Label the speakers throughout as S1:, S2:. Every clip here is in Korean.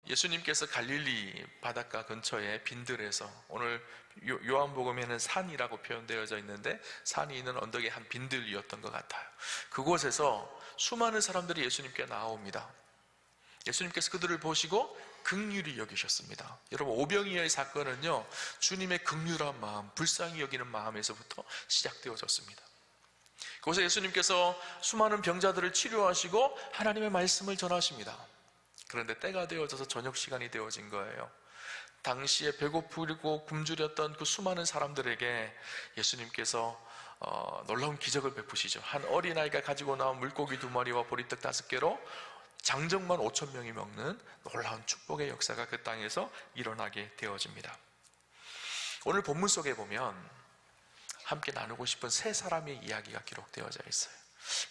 S1: 예수님께서 갈릴리 바닷가 근처에 빈들에서, 오늘 요한복음에는 산이라고 표현되어져 있는데 산이 있는 언덕의 한 빈들이었던 것 같아요. 그곳에서 수많은 사람들이 예수님께 나옵니다. 예수님께서 그들을 보시고 긍휼히 여기셨습니다. 여러분, 오병이어의 사건은요, 주님의 긍휼한 마음, 불쌍히 여기는 마음에서부터 시작되어졌습니다. 그곳에 예수님께서 수많은 병자들을 치료하시고 하나님의 말씀을 전하십니다. 그런데 때가 되어져서 저녁 시간이 되어진 거예요. 당시에 배고프고 굶주렸던 그 수많은 사람들에게 예수님께서 놀라운 기적을 베푸시죠. 한 어린아이가 가지고 나온 물고기 2마리와 보리떡 5개로 장정만 5,000명이 먹는 놀라운 축복의 역사가 그 땅에서 일어나게 되어집니다. 오늘 본문 속에 보면 함께 나누고 싶은 세 사람의 이야기가 기록되어져 있어요.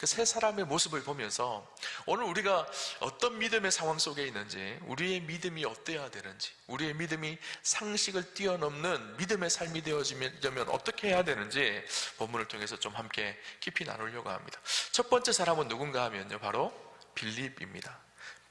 S1: 그 세 사람의 모습을 보면서 오늘 우리가 어떤 믿음의 상황 속에 있는지, 우리의 믿음이 어때야 되는지, 우리의 믿음이 상식을 뛰어넘는 믿음의 삶이 되어지려면 어떻게 해야 되는지 본문을 통해서 좀 함께 깊이 나누려고 합니다. 첫 번째 사람은 누군가 하면요, 바로 빌립입니다.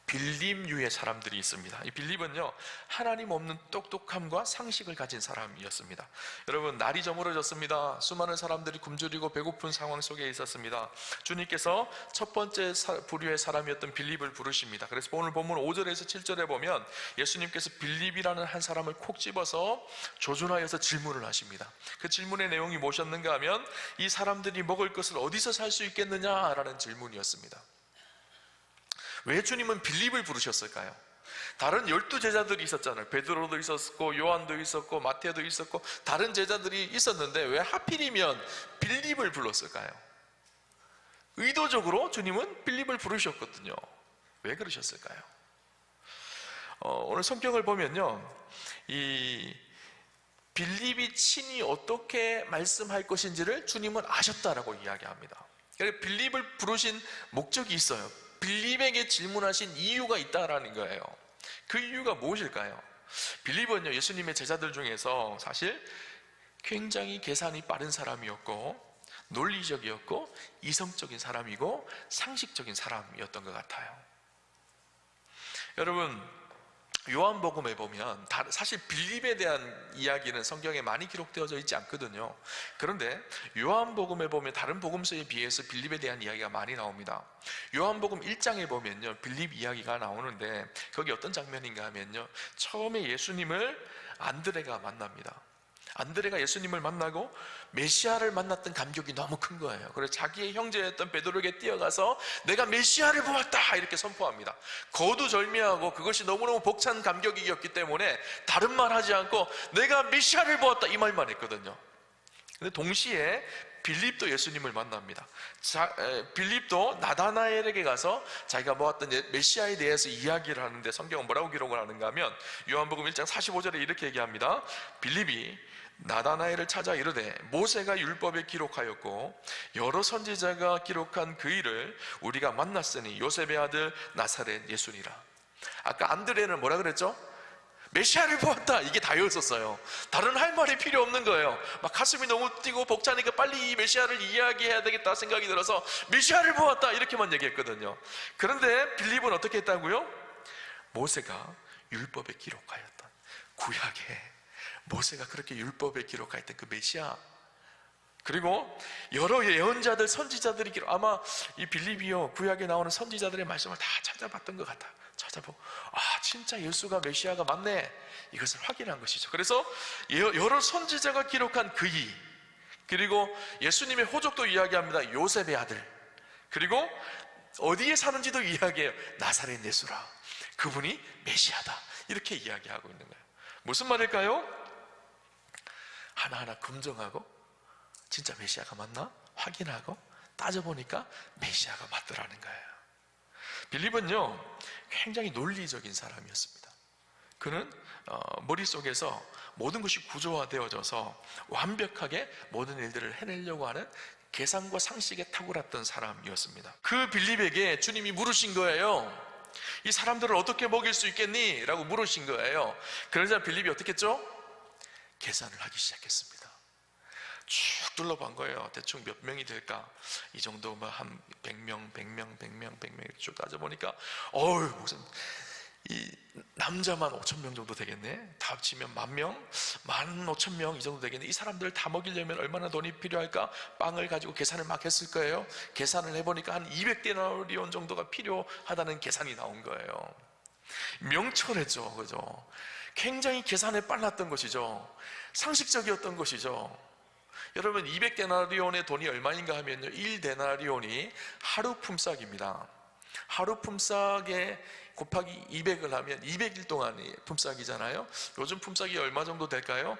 S1: 빌립류의 사람들이 있습니다. 이 빌립은요, 하나님 없는 똑똑함과 상식을 가진 사람이었습니다. 여러분, 날이 저물어졌습니다. 수많은 사람들이 굶주리고 배고픈 상황 속에 있었습니다. 주님께서 첫 번째 부류의 사람이었던 빌립을 부르십니다. 그래서 오늘 본문 5절에서 7절에 보면 예수님께서 빌립이라는 한 사람을 콕 집어서 조준하여서 질문을 하십니다. 그 질문의 내용이 무엇이었는가 하면 이 사람들이 먹을 것을 어디서 살 수 있겠느냐라는 질문이었습니다. 왜 주님은 빌립을 부르셨을까요? 다른 12제자들이 있었잖아요. 베드로도 있었고 요한도 있었고 마태도 있었고 다른 제자들이 있었는데 왜 하필이면 빌립을 불렀을까요? 의도적으로 주님은 빌립을 부르셨거든요. 왜 그러셨을까요? 오늘 성경을 보면요, 이 빌립이 친히 어떻게 말씀할 것인지를 주님은 아셨다라고 이야기합니다. 그러니까 빌립을 부르신 목적이 있어요. 빌립에게 질문하신 이유가 있다라는 거예요. 그 이유가 무엇일까요? 빌립은요, 예수님의 제자들 중에서 사실 굉장히 계산이 빠른 사람이었고 논리적이었고 이성적인 사람이고 상식적인 사람이었던 것 같아요. 여러분, 요한복음에 보면 사실 빌립에 대한 이야기는 성경에 많이 기록되어져 있지 않거든요. 그런데 요한복음에 보면 다른 복음서에 비해서 빌립에 대한 이야기가 많이 나옵니다. 요한복음 1장에 보면요, 빌립 이야기가 나오는데 거기 어떤 장면인가 하면요, 처음에 예수님을 안드레가 만납니다. 안드레가 예수님을 만나고 메시아를 만났던 감격이 너무 큰 거예요. 그래서 자기의 형제였던 베드로에게 뛰어가서 내가 메시아를 보았다 이렇게 선포합니다. 거두절미하고 그것이 너무너무 벅찬 감격이었기 때문에 다른 말 하지 않고 내가 메시아를 보았다 이 말만 했거든요. 근데 동시에 빌립도 예수님을 만납니다. 빌립도 나다나엘에게 가서 자기가 보았던 메시아에 대해서 이야기를 하는데 성경은 뭐라고 기록을 하는가 하면 요한복음 1장 45절에 이렇게 얘기합니다. 빌립이 나다나엘을 찾아 이르되 모세가 율법에 기록하였고 여러 선지자가 기록한 그 일을 우리가 만났으니 요셉의 아들 나사렛 예수니라. 아까 안드레는 뭐라 그랬죠? 메시아를 보았다, 이게 다였었어요. 다른 할 말이 필요 없는 거예요. 막 가슴이 너무 뛰고 벅차니까 빨리 이 메시아를 이야기해야 되겠다 생각이 들어서 메시아를 보았다 이렇게만 얘기했거든요. 그런데 빌립은 어떻게 했다고요? 모세가 율법에 기록하였던 구약에 모세가 그렇게 율법에 기록하였던 그 메시아, 그리고 여러 예언자들 선지자들이 아마 이 빌립이요, 구약에 나오는 선지자들의 말씀을 다 찾아봤던 것 같아요. 찾아보고 진짜 예수가 메시아가 맞네, 이것을 확인한 것이죠. 그래서 여러 선지자가 기록한 그이, 그리고 예수님의 호족도 이야기합니다. 요셉의 아들, 그리고 어디에 사는지도 이야기해요. 나사렛 예수라, 그분이 메시아다 이렇게 이야기하고 있는 거예요. 무슨 말일까요? 하나하나 검증하고 진짜 메시아가 맞나 확인하고 따져보니까 메시아가 맞더라는 거예요. 빌립은요, 굉장히 논리적인 사람이었습니다. 그는 머릿속에서 모든 것이 구조화되어져서 완벽하게 모든 일들을 해내려고 하는 계산과 상식에 탁월했던 사람이었습니다. 그 빌립에게 주님이 물으신 거예요. 이 사람들을 어떻게 먹일 수 있겠니? 라고 물으신 거예요. 그러자 빌립이 어떻게 했죠? 계산을 하기 시작했습니다. 쭉 둘러본 거예요. 대충 몇 명이 될까? 이 정도 한 100명 쭉 따져보니까 무슨 이 남자만 5,000명 정도 되겠네. 다 합치면 10,000명, 15,000명 이 정도 되겠네. 이 사람들을 다 먹이려면 얼마나 돈이 필요할까? 빵을 가지고 계산을 막 했을 거예요. 계산을 해보니까 한 200데나리온 정도가 필요하다는 계산이 나온 거예요. 명철했죠, 그죠? 굉장히 계산에 빨랐던 것이죠. 상식적이었던 것이죠. 여러분, 200데나리온의 돈이 얼마인가 하면요, 1데나리온이 하루 품삯입니다. 하루 품삯에 곱하기 200을 하면 200일 동안이 품삯이잖아요. 요즘 품삯이 얼마 정도 될까요?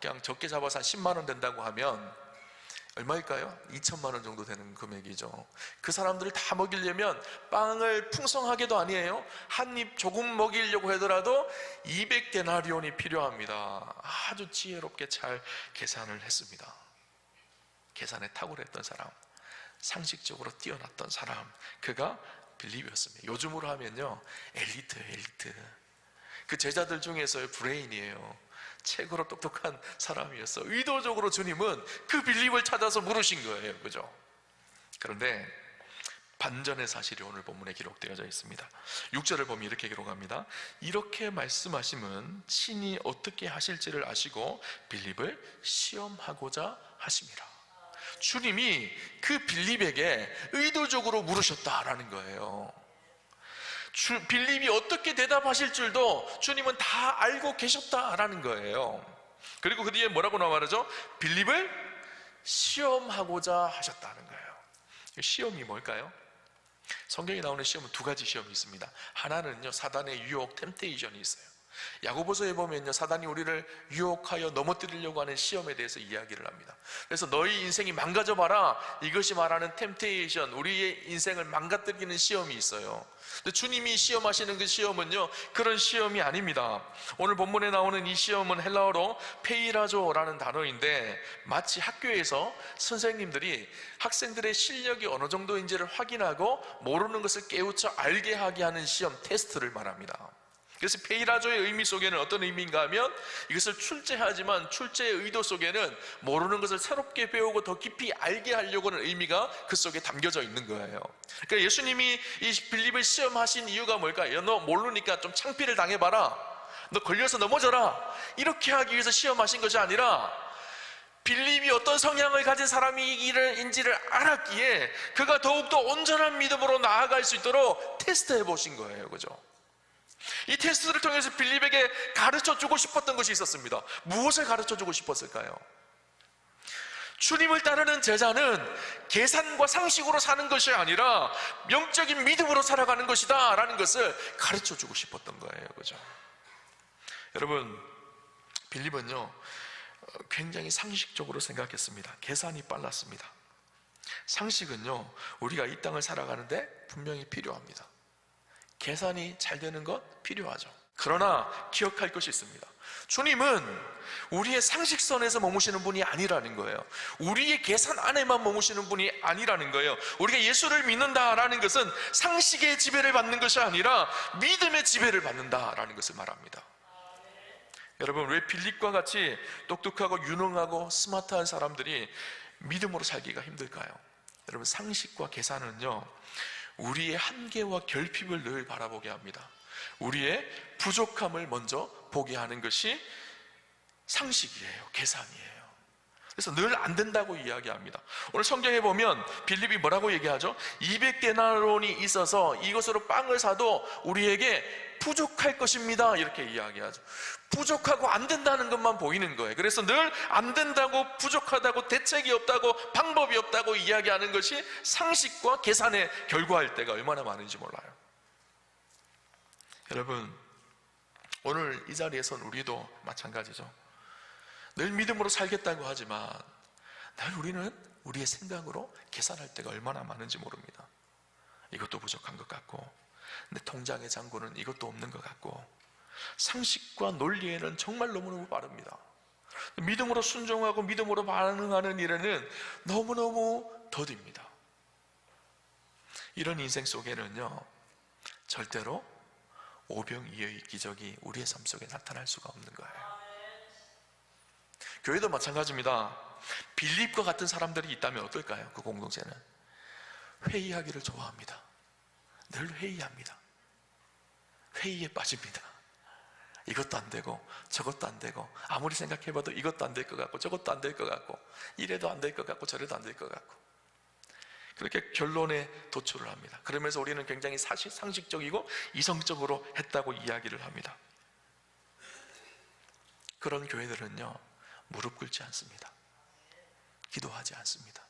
S1: 그냥 적게 잡아서 한 10만 원 된다고 하면 얼마일까요? 2천만 원 정도 되는 금액이죠. 그 사람들을 다 먹이려면 빵을 풍성하게도 아니에요. 한 입 조금 먹이려고 하더라도 200데나리온이 필요합니다. 아주 지혜롭게 잘 계산을 했습니다. 계산에 탁월했던 사람, 상식적으로 뛰어났던 사람, 그가 빌립이었습니다. 요즘으로 하면요, 엘리트예요, 엘리트. 그 제자들 중에서의 브레인이에요. 최고로 똑똑한 사람이었어. 의도적으로 주님은 그 빌립을 찾아서 물으신 거예요, 그죠? 그런데 반전의 사실이 오늘 본문에 기록되어져 있습니다. 6절을 보면 이렇게 기록합니다. 이렇게 말씀하심은 친히 어떻게 하실지를 아시고 빌립을 시험하고자 하심이라. 주님이 그 빌립에게 의도적으로 물으셨다라는 거예요. 빌립이 어떻게 대답하실 줄도 주님은 다 알고 계셨다라는 거예요. 그리고 그 뒤에 뭐라고 말하죠? 빌립을 시험하고자 하셨다는 거예요. 시험이 뭘까요? 성경에 나오는 시험은 두 가지 시험이 있습니다. 하나는요, 사단의 유혹, 템테이션이 있어요. 야고보서에 보면요, 사단이 우리를 유혹하여 넘어뜨리려고 하는 시험에 대해서 이야기를 합니다. 그래서 너희 인생이 망가져봐라, 이것이 말하는 템테이션, 우리의 인생을 망가뜨리는 시험이 있어요. 근데 주님이 시험하시는 그 시험은요, 그런 시험이 아닙니다. 오늘 본문에 나오는 이 시험은 헬라어로 페이라조라는 단어인데, 마치 학교에서 선생님들이 학생들의 실력이 어느 정도인지를 확인하고 모르는 것을 깨우쳐 알게 하게 하는 시험, 테스트를 말합니다. 그래서 페이라조의 의미 속에는 어떤 의미인가 하면, 이것을 출제하지만 출제의 의도 속에는 모르는 것을 새롭게 배우고 더 깊이 알게 하려고 하는 의미가 그 속에 담겨져 있는 거예요. 그러니까 예수님이 이 빌립을 시험하신 이유가 뭘까요? 너 모르니까 좀 창피를 당해봐라, 너 걸려서 넘어져라, 이렇게 하기 위해서 시험하신 것이 아니라, 빌립이 어떤 성향을 가진 사람인지를 알았기에 그가 더욱더 온전한 믿음으로 나아갈 수 있도록 테스트해 보신 거예요, 그죠? 이 테스트를 통해서 빌립에게 가르쳐주고 싶었던 것이 있었습니다. 무엇을 가르쳐주고 싶었을까요? 주님을 따르는 제자는 계산과 상식으로 사는 것이 아니라 영적인 믿음으로 살아가는 것이다 라는 것을 가르쳐주고 싶었던 거예요, 그죠? 여러분, 빌립은요, 굉장히 상식적으로 생각했습니다. 계산이 빨랐습니다. 상식은요, 우리가 이 땅을 살아가는데 분명히 필요합니다. 계산이 잘 되는 것 필요하죠. 그러나 기억할 것이 있습니다. 주님은 우리의 상식선에서 머무시는 분이 아니라는 거예요. 우리의 계산 안에만 머무시는 분이 아니라는 거예요. 우리가 예수를 믿는다라는 것은 상식의 지배를 받는 것이 아니라 믿음의 지배를 받는다라는 것을 말합니다. 여러분, 왜 빌립과 같이 똑똑하고 유능하고 스마트한 사람들이 믿음으로 살기가 힘들까요? 여러분, 상식과 계산은요, 우리의 한계와 결핍을 늘 바라보게 합니다. 우리의 부족함을 먼저 보게 하는 것이 상식이에요, 계산이에요. 그래서 늘 안 된다고 이야기합니다. 오늘 성경에 보면 빌립이 뭐라고 얘기하죠? 200데나리온이 있어서 이것으로 빵을 사도 우리에게 부족할 것입니다, 이렇게 이야기하죠. 부족하고 안 된다는 것만 보이는 거예요. 그래서 늘 안 된다고, 부족하다고, 대책이 없다고, 방법이 없다고 이야기하는 것이 상식과 계산에 결과할 때가 얼마나 많은지 몰라요. 여러분, 오늘 이 자리에선 우리도 마찬가지죠. 늘 믿음으로 살겠다고 하지만 늘 우리는 우리의 생각으로 계산할 때가 얼마나 많은지 모릅니다. 이것도 부족한 것 같고, 내 통장의 잔고는 이것도 없는 것 같고, 상식과 논리에는 정말 너무너무 빠릅니다. 믿음으로 순종하고 믿음으로 반응하는 일에는 너무너무 더딥니다. 이런 인생 속에는요, 절대로 오병이어의 기적이 우리의 삶 속에 나타날 수가 없는 거예요. 교회도 마찬가지입니다. 빌립과 같은 사람들이 있다면 어떨까요? 그 공동체는 회의하기를 좋아합니다. 늘 회의합니다. 회의에 빠집니다. 이것도 안 되고 저것도 안 되고, 아무리 생각해봐도 이것도 안 될 것 같고 저것도 안 될 것 같고, 이래도 안 될 것 같고 저래도 안 될 것 같고, 그렇게 결론에 도출을 합니다. 그러면서 우리는 굉장히 상식적이고 이성적으로 했다고 이야기를 합니다. 그런 교회들은요, 무릎 꿇지 않습니다. 기도하지 않습니다.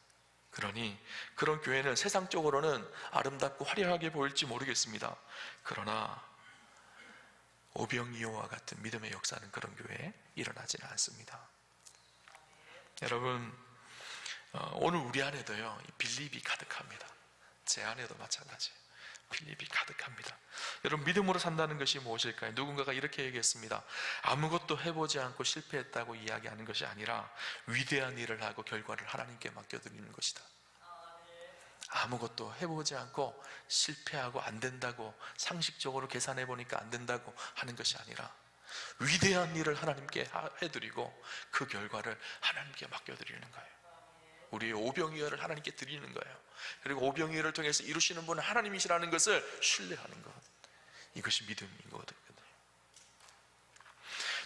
S1: 그러니 그런 교회는 세상적으로는 아름답고 화려하게 보일지 모르겠습니다. 그러나 오병이어와 같은 믿음의 역사는 그런 교회에 일어나지는 않습니다. 여러분, 오늘 우리 안에도요, 이 빌립이 가득합니다. 제 안에도 마찬가지예요. 빌립이 가득합니다. 여러분, 믿음으로 산다는 것이 무엇일까요? 누군가가 이렇게 얘기했습니다. 아무것도 해보지 않고 실패했다고 이야기하는 것이 아니라 위대한 일을 하고 결과를 하나님께 맡겨드리는 것이다. 아무것도 해보지 않고 실패하고 안 된다고, 상식적으로 계산해보니까 안 된다고 하는 것이 아니라 위대한 일을 하나님께 해드리고 그 결과를 하나님께 맡겨드리는 거예요. 우리의 오병이어를 하나님께 드리는 거예요. 그리고 오병이어를 통해서 이루시는 분은 하나님이시라는 것을 신뢰하는 것, 이것이 믿음인 거거든요.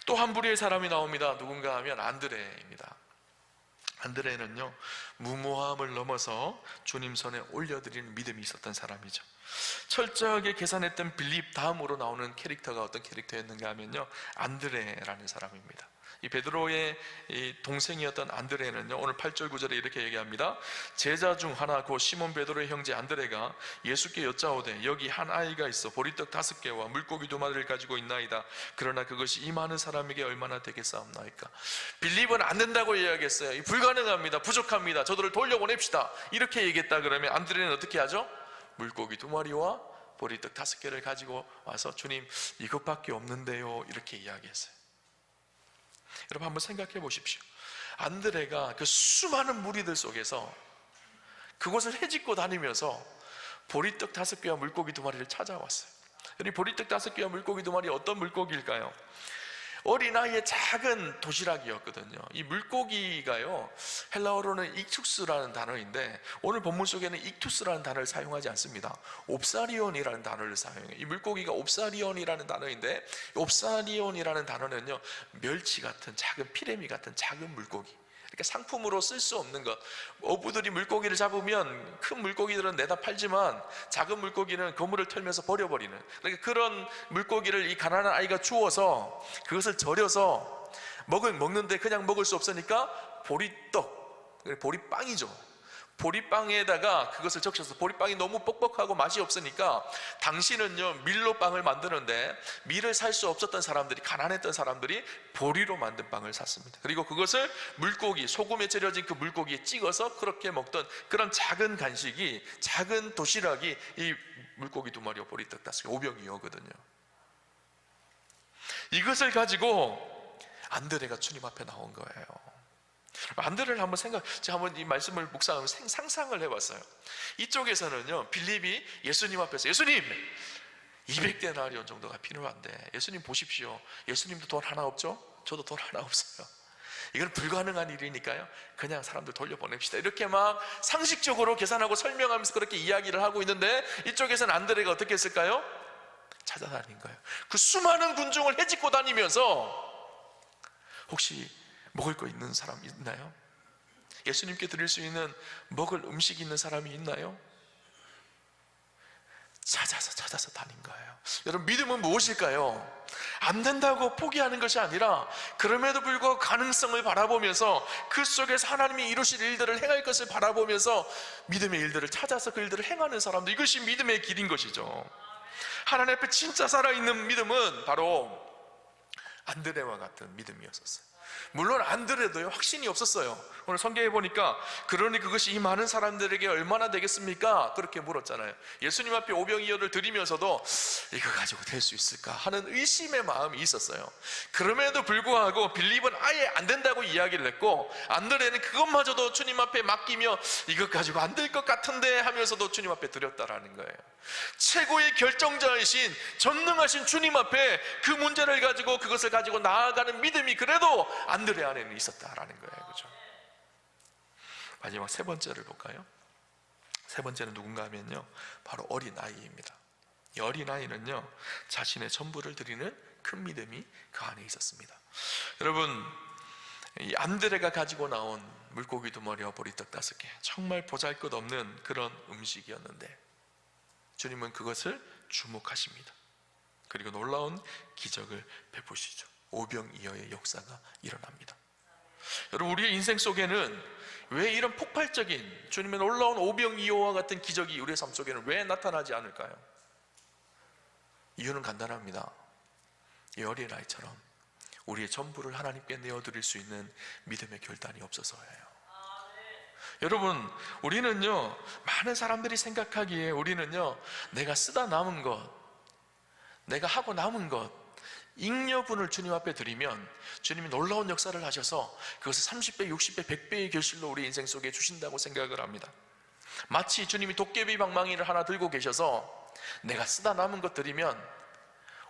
S1: 또 한 부류의 사람이 나옵니다. 누군가 하면 안드레입니다. 안드레는요, 무모함을 넘어서 주님 손에 올려드리는 믿음이 있었던 사람이죠. 철저하게 계산했던 빌립 다음으로 나오는 캐릭터가 어떤 캐릭터였는가 하면요, 안드레라는 사람입니다. 이 베드로의 동생이었던 안드레는요, 오늘 8절 9절에 이렇게 얘기합니다. 제자 중 하나 곧 시몬 베드로의 형제 안드레가 예수께 여짜오되 여기 한 아이가 있어 보리떡 5개와 물고기 2마리를 가지고 있나이다. 그러나 그것이 이 많은 사람에게 얼마나 되겠사옵나이까. 빌립은 안 된다고 이야기했어요. 불가능합니다. 부족합니다. 저들을 돌려보냅시다. 이렇게 얘기했다. 그러면 안드레는 어떻게 하죠? 물고기 2마리와 보리떡 5개를 가지고 와서 주님, 이것밖에 없는데요, 이렇게 이야기했어요. 여러분, 한번 생각해 보십시오. 안드레가 그 수많은 무리들 속에서 그곳을 헤집고 다니면서 보리떡 5개와 물고기 2마리를 찾아왔어요. 이 보리떡 5개와 물고기 2마리, 어떤 물고기일까요? 어린아이의 작은 도시락이었거든요. 이 물고기가요, 헬라어로는 익투스라는 단어인데 오늘 본문 속에는 익투스라는 단어를 사용하지 않습니다. 옵사리온이라는 단어를 사용해요. 이 물고기가 옵사리온이라는 단어인데, 옵사리온이라는 단어는요, 멸치 같은 작은 피레미 같은 작은 물고기, 그러니까 상품으로 쓸 수 없는 것. 어부들이 물고기를 잡으면 큰 물고기들은 내다 팔지만 작은 물고기는 그물을 털면서 버려버리는, 그러니까 그런 물고기를 이 가난한 아이가 주워서 그것을 절여서 먹는데 그냥 먹을 수 없으니까 보리떡, 보리빵이죠. 보리빵에다가 그것을 적셔서, 보리빵이 너무 뻑뻑하고 맛이 없으니까 당시는요, 밀로 빵을 만드는데 밀을 살 수 없었던 사람들이, 가난했던 사람들이 보리로 만든 빵을 샀습니다. 그리고 그것을 물고기, 소금에 절여진 그 물고기에 찍어서 그렇게 먹던 그런 작은 간식이, 작은 도시락이 이 물고기 2마리와 보리떡 5개, 오병이어거든요. 이것을 가지고 안드레가 주님 앞에 나온 거예요. 안드레를 한번 제가 한번 이 말씀을 묵상하면서 상상을 해봤어요. 이쪽에서는요, 빌립이 예수님 앞에서, 예수님, 200데나리온 정도가 필요한데 예수님 보십시오. 예수님도 돈 하나 없죠? 저도 돈 하나 없어요. 이건 불가능한 일이니까요, 그냥 사람들 돌려보냅시다. 이렇게 막 상식적으로 계산하고 설명하면서 그렇게 이야기를 하고 있는데, 이쪽에서는 안드레가 어떻게 했을까요? 찾아다닌 거예요. 그 수많은 군중을 헤집고 다니면서 혹시 먹을 거 있는 사람 있나요? 예수님께 드릴 수 있는 먹을 음식이 있는 사람이 있나요? 찾아서 다닌 거예요. 여러분, 믿음은 무엇일까요? 안 된다고 포기하는 것이 아니라 그럼에도 불구하고 가능성을 바라보면서 그 속에서 하나님이 이루실 일들을 행할 것을 바라보면서 믿음의 일들을 찾아서 그 일들을 행하는 사람들, 이것이 믿음의 길인 것이죠. 하나님 앞에 진짜 살아있는 믿음은 바로 안드레와 같은 믿음이었었어요. 물론 안드레도요, 확신이 없었어요. 오늘 성경에 보니까 그러니 그것이 이 많은 사람들에게 얼마나 되겠습니까? 그렇게 물었잖아요. 예수님 앞에 오병이어를 드리면서도 이거 가지고 될 수 있을까 하는 의심의 마음이 있었어요. 그럼에도 불구하고 빌립은 아예 안 된다고 이야기를 했고, 안드레는 그것마저도 주님 앞에 맡기며 이것 가지고 안 될 것 같은데 하면서도 주님 앞에 드렸다라는 거예요. 최고의 결정자이신, 전능하신 주님 앞에 그 문제를 가지고, 그것을 가지고 나아가는 믿음이 그래도 안드레 안에는 있었다라는 거예요. 그렇죠? 마지막 세 번째를 볼까요? 세 번째는 누군가 하면요, 바로 어린 아이입니다. 이 어린아이는요, 자신의 전부를 드리는 큰 믿음이 그 안에 있었습니다. 여러분, 이 안드레가 가지고 나온 물고기 2마리와 보리떡 5개, 정말 보잘것없는 그런 음식이었는데 주님은 그것을 주목하십니다. 그리고 놀라운 기적을 베푸시죠. 오병이어의 역사가 일어납니다. 여러분, 우리의 인생 속에는 왜 이런 폭발적인 주님의 놀라운 오병이어와 같은 기적이 우리의 삶 속에는 왜 나타나지 않을까요? 이유는 간단합니다. 이 어린아이처럼 우리의 전부를 하나님께 내어드릴 수 있는 믿음의 결단이 없어서예요. 여러분, 우리는요, 많은 사람들이 생각하기에 우리는요, 내가 쓰다 남은 것, 내가 하고 남은 것, 잉여분을 주님 앞에 드리면 주님이 놀라운 역사를 하셔서 그것을 30배, 60배, 100배의 결실로 우리 인생 속에 주신다고 생각을 합니다. 마치 주님이 도깨비 방망이를 하나 들고 계셔서 내가 쓰다 남은 것 드리면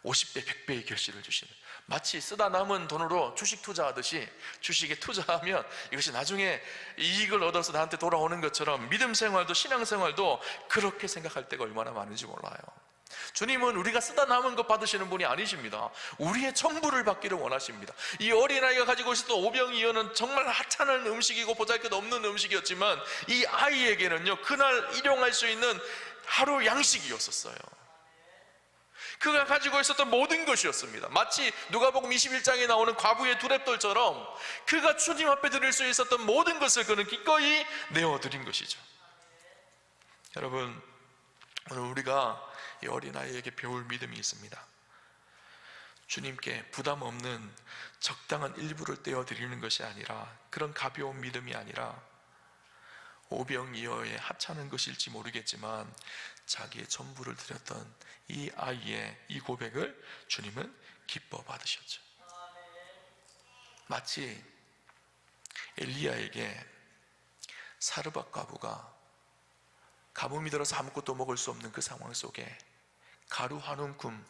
S1: 50배, 100배의 결실을 주시는, 마치 쓰다 남은 돈으로 주식 투자하듯이 주식에 투자하면 이것이 나중에 이익을 얻어서 나한테 돌아오는 것처럼 믿음 생활도 신앙 생활도 그렇게 생각할 때가 얼마나 많은지 몰라요. 주님은 우리가 쓰다 남은 것 받으시는 분이 아니십니다. 우리의 전부를 받기를 원하십니다. 이 어린아이가 가지고 있었던 오병이어는 정말 하찮은 음식이고 보잘것없는 음식이었지만 이 아이에게는요, 그날 일용할 수 있는 하루 양식이었었어요. 그가 가지고 있었던 모든 것이었습니다. 마치 누가복음 21장에 나오는 과부의 두렙돌처럼 그가 주님 앞에 드릴 수 있었던 모든 것을 그는 기꺼이 내어드린 것이죠. 여러분, 오늘 우리가 이 어린아이에게 배울 믿음이 있습니다. 주님께 부담 없는 적당한 일부를 떼어드리는 것이 아니라, 그런 가벼운 믿음이 아니라 오병이어의 하찮은 것일지 모르겠지만 자기의 전부를 드렸던 이 아이의 이 고백을 주님은 기뻐 받으셨죠. 마치 엘리야에게 사르밧 과부가 가뭄이 들어서 아무것도 먹을 수 없는 그 상황 속에 가루 한 움큼,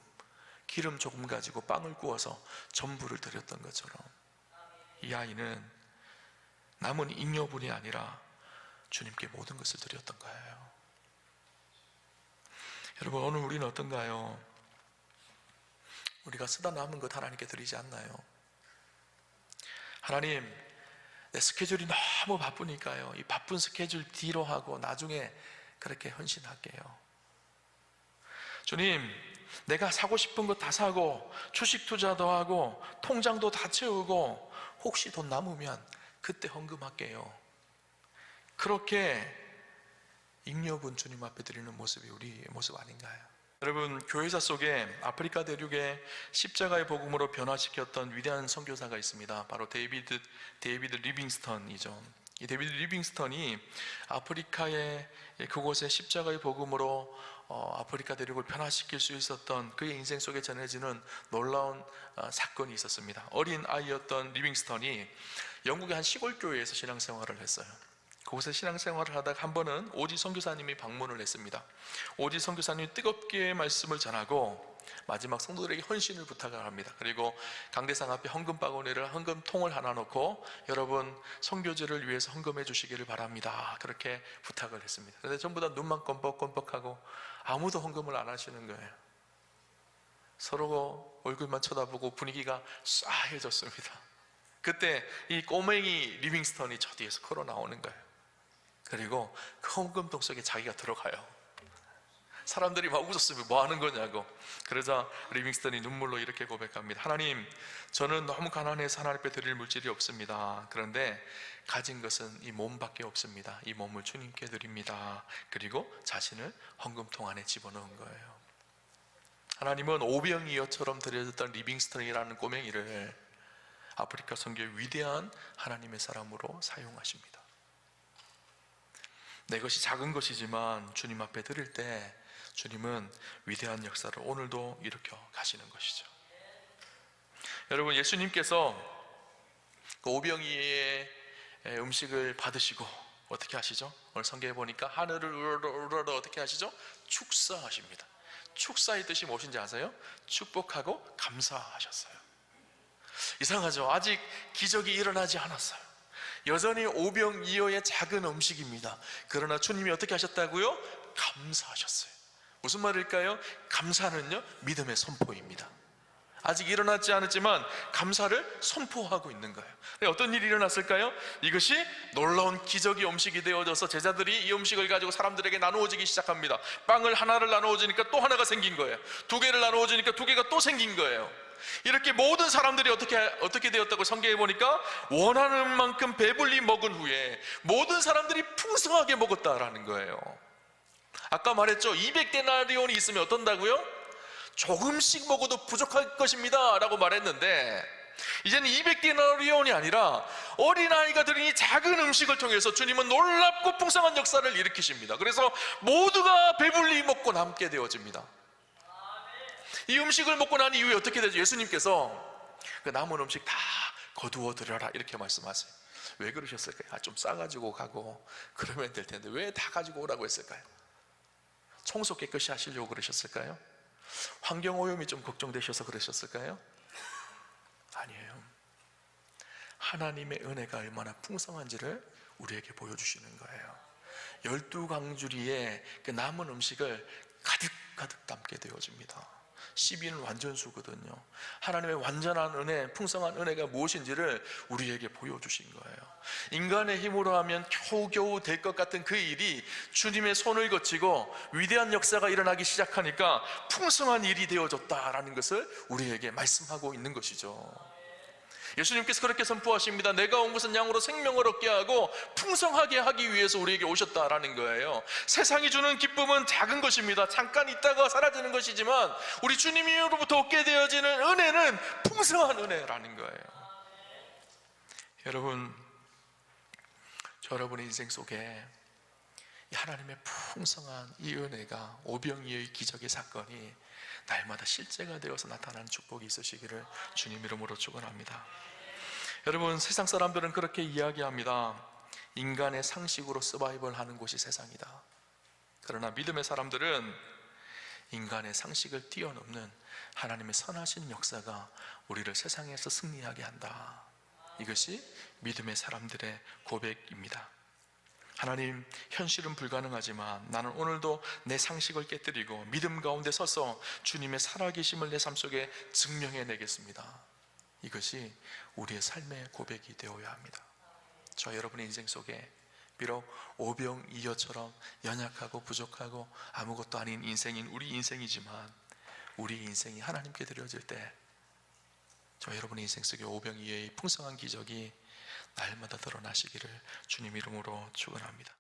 S1: 기름 조금 가지고 빵을 구워서 전부를 드렸던 것처럼 이 아이는 남은 잉여분이 아니라 주님께 모든 것을 드렸던 거예요. 여러분, 오늘 우리는 어떤가요? 우리가 쓰다 남은 것 하나님께 드리지 않나요? 하나님, 내 스케줄이 너무 바쁘니까요, 이 바쁜 스케줄 뒤로 하고 나중에 그렇게 헌신할게요. 주님, 내가 사고 싶은 거 다 사고 주식 투자도 하고 통장도 다 채우고 혹시 돈 남으면 그때 헌금할게요. 그렇게 잉여분 주님 앞에 드리는 모습이 우리의 모습 아닌가요? 여러분, 교회사 속에 아프리카 대륙의 십자가의 복음으로 변화시켰던 위대한 선교사가 있습니다. 바로 데이비드 리빙스턴이죠. 이 데이비드 리빙스턴이 아프리카의 그곳에 십자가의 복음으로 아프리카 대륙을 변화시킬 수 있었던 그의 인생 속에 전해지는 놀라운 사건이 있었습니다. 어린 아이였던 리빙스턴이 영국의 한 시골 교회에서 신앙생활을 했어요. 그곳에 신앙생활을 하다가 한 번은 오지 선교사님이 방문을 했습니다. 오지 선교사님이 뜨겁게 말씀을 전하고 마지막 성도들에게 헌신을 부탁을 합니다. 그리고 강대상 앞에 헌금바구니를, 헌금통을 하나 놓고 여러분 선교지를 위해서 헌금해 주시기를 바랍니다, 그렇게 부탁을 했습니다. 그런데 전부 다 눈만 껌뻑껌뻑하고 아무도 헌금을 안 하시는 거예요. 서로 얼굴만 쳐다보고 분위기가 싸해졌습니다. 그때 이 꼬맹이 리빙스턴이 저 뒤에서 걸어 나오는 거예요. 그리고 그 헌금통 속에 자기가 들어가요. 사람들이 막 웃었으면 뭐 하는 거냐고. 그러자 리빙스턴이 눈물로 이렇게 고백합니다. 하나님, 저는 너무 가난해서 하나님 앞에 드릴 물질이 없습니다. 그런데 가진 것은 이 몸밖에 없습니다. 이 몸을 주님께 드립니다. 그리고 자신을 헌금통 안에 집어넣은 거예요. 하나님은 오병이어처럼 드려졌던 리빙스턴이라는 꼬맹이를 아프리카 선교의 위대한 하나님의 사람으로 사용하십니다. 내 것이 작은 것이지만 주님 앞에 드릴 때 주님은 위대한 역사를 오늘도 일으켜 가시는 것이죠. 여러분, 예수님께서 그 오병이의 음식을 받으시고 어떻게 하시죠? 오늘 성경에 보니까 하늘을 우러러 어떻게 하시죠? 축사하십니다. 축사의 뜻이 무엇인지 아세요? 축복하고 감사하셨어요. 이상하죠? 아직 기적이 일어나지 않았어요. 여전히 오병이어의 작은 음식입니다. 그러나 주님이 어떻게 하셨다고요? 감사하셨어요. 무슨 말일까요? 감사는요, 믿음의 선포입니다. 아직 일어나지 않았지만 감사를 선포하고 있는 거예요. 어떤 일이 일어났을까요? 이것이 놀라운 기적의 음식이 되어져서 제자들이 이 음식을 가지고 사람들에게 나누어지기 시작합니다. 빵을 하나를 나누어지니까 또 하나가 생긴 거예요. 두 개를 나누어지니까 두 개가 또 생긴 거예요. 이렇게 모든 사람들이 어떻게 되었다고 성경에 보니까 원하는 만큼 배불리 먹은 후에 모든 사람들이 풍성하게 먹었다라는 거예요. 아까 말했죠, 200데나리온이 있으면 어떤다고요? 조금씩 먹어도 부족할 것입니다 라고 말했는데, 이제는 200데나리온이 아니라 어린아이가 들으니 작은 음식을 통해서 주님은 놀랍고 풍성한 역사를 일으키십니다. 그래서 모두가 배불리 먹고 남게 되어집니다. 이 음식을 먹고 난 이후에 어떻게 되죠? 예수님께서 그 남은 음식 다 거두어 드려라 이렇게 말씀하세요. 왜 그러셨을까요? 좀 싸가지고 가고 그러면 될 텐데 왜 다 가지고 오라고 했을까요? 청소 깨끗이 하시려고 그러셨을까요? 환경오염이 좀 걱정되셔서 그러셨을까요? 아니에요. 하나님의 은혜가 얼마나 풍성한지를 우리에게 보여주시는 거예요. 12강주리에 그 남은 음식을 가득 담게 되어집니다. 12는 완전수거든요. 하나님의 완전한 은혜, 풍성한 은혜가 무엇인지를 우리에게 보여주신 거예요. 인간의 힘으로 하면 겨우겨우 될 것 같은 그 일이 주님의 손을 거치고 위대한 역사가 일어나기 시작하니까 풍성한 일이 되어졌다라는 것을 우리에게 말씀하고 있는 것이죠. 예수님께서 그렇게 선포하십니다. 내가 온 것은 양으로 생명을 얻게 하고 풍성하게 하기 위해서 우리에게 오셨다라는 거예요. 세상이 주는 기쁨은 작은 것입니다. 잠깐 있다가 사라지는 것이지만 우리 주님으로부터 얻게 되어지는 은혜는 풍성한 은혜라는 거예요. 여러분, 여러분의 인생 속에 이 하나님의 풍성한 이 은혜가 오병이어의 기적의 사건이 날마다 실제가 되어서 나타나는 축복이 있으시기를 주님 이름으로 축원합니다. 여러분, 세상 사람들은 그렇게 이야기합니다. 인간의 상식으로 서바이벌 하는 곳이 세상이다. 그러나 믿음의 사람들은 인간의 상식을 뛰어넘는 하나님의 선하신 역사가 우리를 세상에서 승리하게 한다. 이것이 믿음의 사람들의 고백입니다. 하나님, 현실은 불가능하지만 나는 오늘도 내 상식을 깨뜨리고 믿음 가운데 서서 주님의 살아계심을 내 삶 속에 증명해내겠습니다. 이것이 우리의 삶의 고백이 되어야 합니다. 저 여러분의 인생 속에 비록 오병이어처럼 연약하고 부족하고 아무것도 아닌 인생인 우리 인생이지만 우리 인생이 하나님께 드려질 때 저 여러분의 인생 속에 오병이어의 풍성한 기적이 날마다 드러나시기를 주님 이름으로 축원합니다.